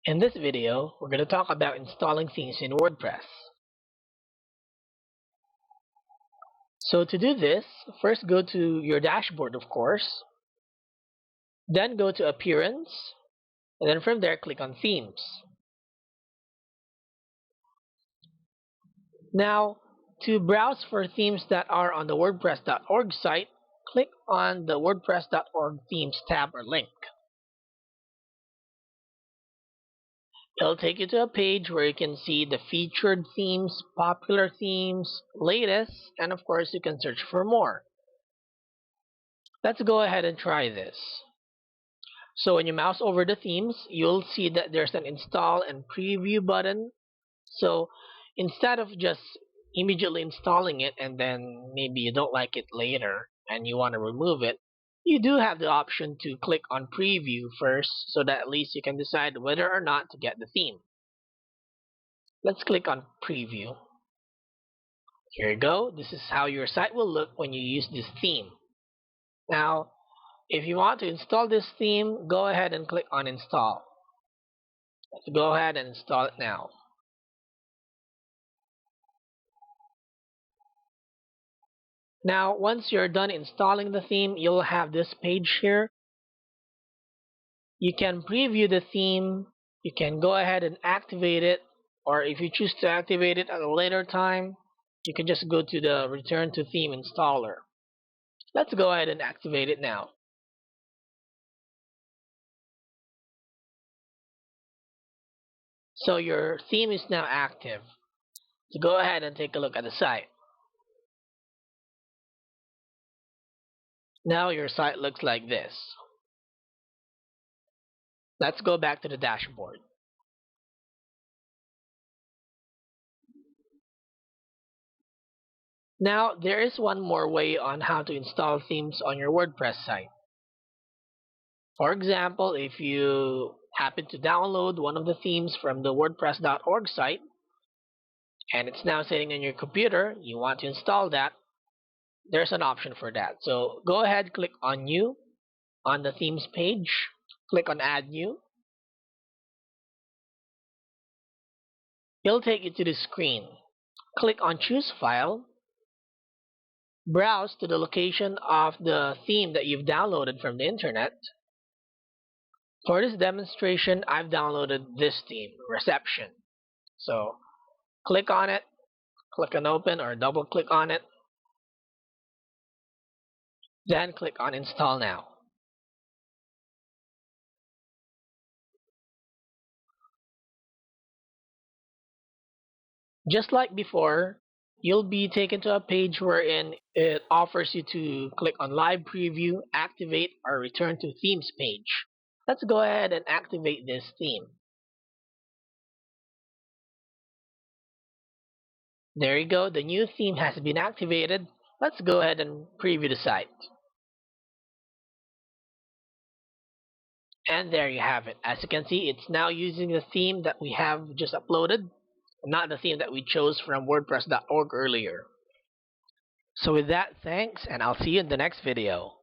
In this video, we're going to talk about installing themes in WordPress. So to do this, first go to your dashboard, of course, then go to Appearance, and then from there click on Themes. Now, to browse for themes that are on the WordPress.org site, click on the WordPress.org Themes tab or link. It'll take you to a page where you can see the featured themes, popular themes, latest, and of course you can search for more. Let's go ahead and try this. So when you mouse over the themes, you'll see that there's an install and preview button. So instead of just immediately installing it and then maybe you don't like it later and you want to remove it, you do have the option to click on preview first so that at least you can decide whether or not to get the theme. Let's click on preview. Here you go. This is how your site will look when you use this theme. Now, if you want to install this theme, go ahead and click on install. Let's go ahead and install it now. Now, once you're done installing the theme, you'll have this page here. You can preview the theme. You can go ahead and activate it, or if you choose to activate it at a later time, you can just go to the Return to Theme installer. Let's go ahead and activate it now. So your theme is now active. So go ahead and take a look at the site. Now your site looks like this. Let's go back to the dashboard. Now there is one more way on how to install themes on your WordPress site. For example, if you happen to download one of the themes from the WordPress.org site and it's now sitting on your computer, you want to install that, there's an option for that. So go ahead, click on New on the themes page, click on Add New. It'll take you to the screen. Click on Choose File. Browse to the location of the theme that you've downloaded from the internet. For this demonstration, I've downloaded this theme, Reception. So click on it, click on Open or double click on it, then click on Install Now. Just like before, you'll be taken to a page wherein it offers you to click on Live Preview, Activate, or Return to Themes page. Let's go ahead and activate this theme. There you go, the new theme has been activated. Let's go ahead and preview the site. And there you have it. As you can see, it's now using the theme that we have just uploaded, not the theme that we chose from WordPress.org earlier. So with that, thanks, and I'll see you in the next video.